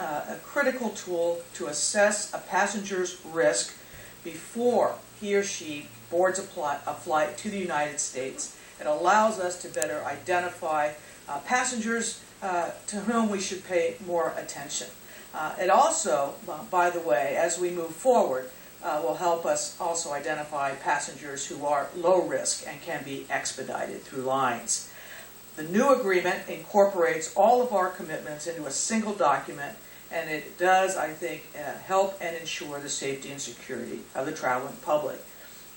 a critical tool to assess a passenger's risk before he or she boards a flight to the United States. It allows us to better identify passengers to whom we should pay more attention. It also, by the way, as we move forward, will help us also identify passengers who are low risk and can be expedited through lines. The new agreement incorporates all of our commitments into a single document, and it does, I think, help and ensure the safety and security of the traveling public.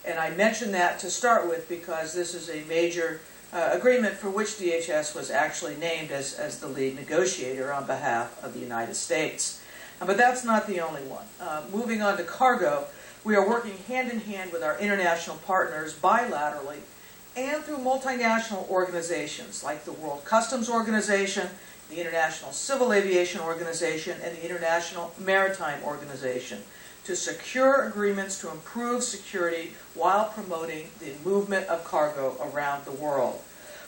And I mention that to start with because this is a major agreement for which DHS was actually named as the lead negotiator on behalf of the United States. But that's not the only one. Moving on to cargo, we are working hand in hand with our international partners bilaterally and through multinational organizations like the World Customs Organization, the International Civil Aviation Organization, and the International Maritime Organization to secure agreements to improve security while promoting the movement of cargo around the world.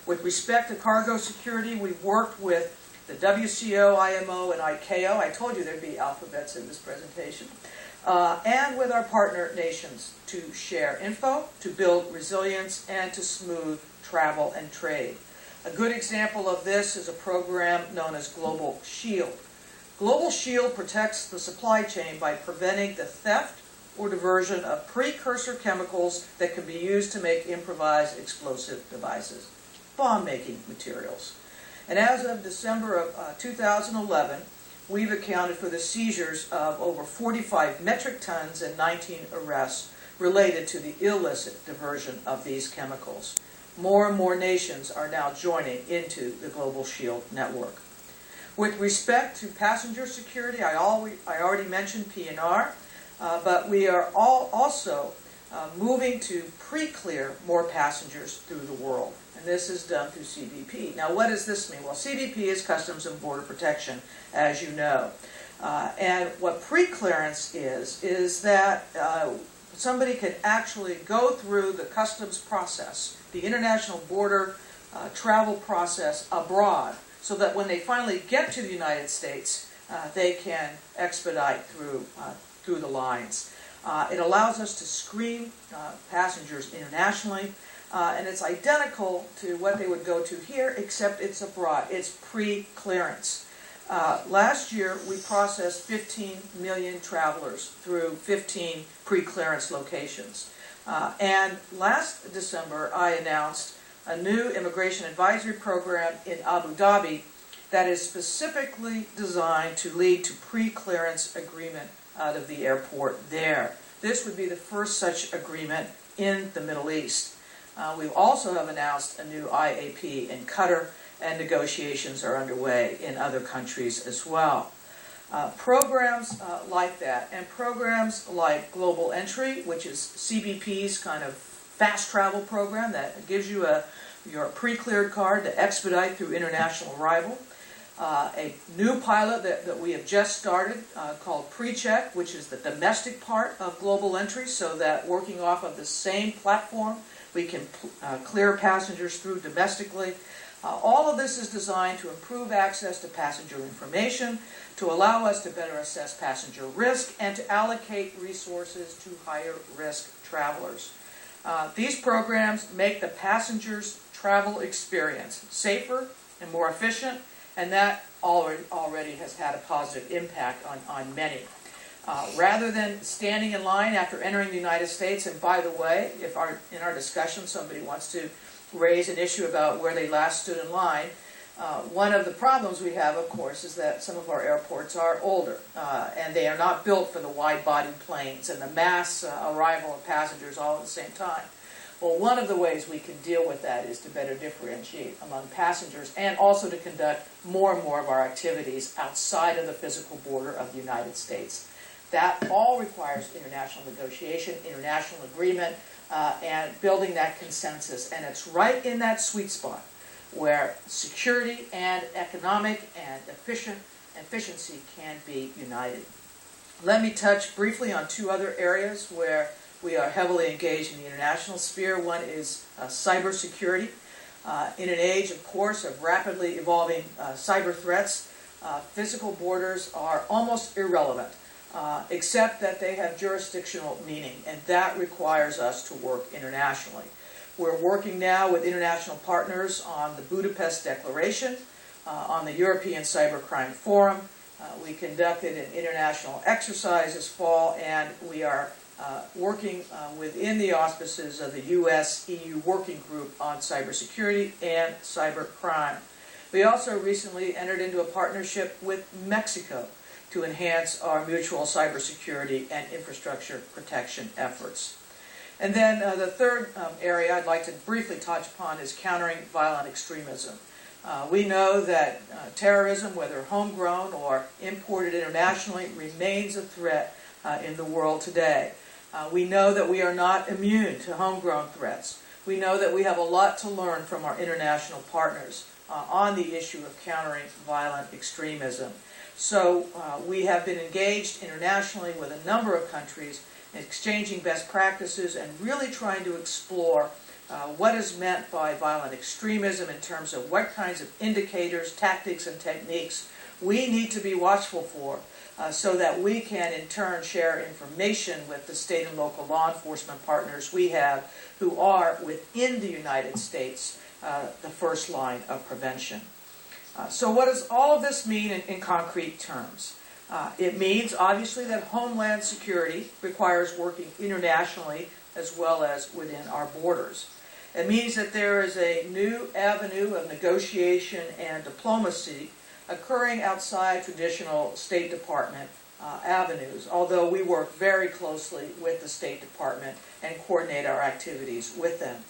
With respect to cargo security, we've worked with the WCO, IMO, and ICAO. I told you there'd be alphabets in this presentation. And with our partner nations to share info, to build resilience, and to smooth travel and trade. A good example of this is a program known as Global Shield. Global Shield protects the supply chain by preventing the theft or diversion of precursor chemicals that can be used to make improvised explosive devices, bomb-making materials. And as of December of 2011, we've accounted for the seizures of over 45 metric tons and 19 arrests related to the illicit diversion of these chemicals. More and more nations are now joining into the Global Shield network. With respect to passenger security, I already mentioned PNR, but we are also moving to pre-clear more passengers through the world. And this is done through CBP. Now, what does this mean? Well, CBP is Customs and Border Protection, as you know. And what pre-clearance is that somebody can actually go through the customs process, the international border travel process abroad, so that when they finally get to the United States, they can expedite through the lines. It allows us to screen passengers internationally, and it's identical to what they would go to here, except it's abroad. It's pre-clearance. Last year, we processed 15 million travelers through 15 pre-clearance locations. And last December, I announced a new immigration advisory program in Abu Dhabi that is specifically designed to lead to pre-clearance agreement out of the airport there. This would be the first such agreement in the Middle East. We also have announced a new IAP in Qatar, and negotiations are underway in other countries as well. Programs like that, and programs like Global Entry, which is CBP's kind of fast travel program that gives you your pre-cleared card to expedite through international arrival. A new pilot that we have just started called PreCheck, which is the domestic part of Global Entry, so that working off of the same platform, we can clear passengers through domestically. All of this is designed to improve access to passenger information, to allow us to better assess passenger risk, and to allocate resources to higher risk travelers. These programs make the passenger's travel experience safer and more efficient, and that already has had a positive impact on many. Rather than standing in line after entering the United States, and by the way, if in our discussion somebody wants to raise an issue about where they last stood in line, one of the problems we have, of course, is that some of our airports are older, and they are not built for the wide-bodied planes and the mass arrival of passengers all at the same time. Well, one of the ways we can deal with that is to better differentiate among passengers and also to conduct more and more of our activities outside of the physical border of the United States. That all requires international negotiation, international agreement, and building that consensus. And it's right in that sweet spot where security and economic and efficiency can be united. Let me touch briefly on two other areas where we are heavily engaged in the international sphere. One is cybersecurity. In an age, of course, of rapidly evolving cyber threats, physical borders are almost irrelevant, except that they have jurisdictional meaning, and that requires us to work internationally. We're working now with international partners on the Budapest Declaration, on the European Cybercrime Forum. We conducted an international exercise this fall, and we are working within the auspices of the U.S.-EU Working Group on Cybersecurity and Cybercrime. We also recently entered into a partnership with Mexico to enhance our mutual cybersecurity and infrastructure protection efforts. And then the third area I'd like to briefly touch upon is countering violent extremism. We know that terrorism, whether homegrown or imported internationally, remains a threat in the world today. We know that we are not immune to homegrown threats. We know that we have a lot to learn from our international partners on the issue of countering violent extremism. So we have been engaged internationally with a number of countries, exchanging best practices and really trying to explore what is meant by violent extremism in terms of what kinds of indicators, tactics, and techniques we need to be watchful for so that we can in turn share information with the state and local law enforcement partners we have who are within the United States the first line of prevention. So what does all of this mean in concrete terms? It means, obviously, that homeland security requires working internationally as well as within our borders. It means that there is a new avenue of negotiation and diplomacy occurring outside traditional State Department avenues, although we work very closely with the State Department and coordinate our activities with them.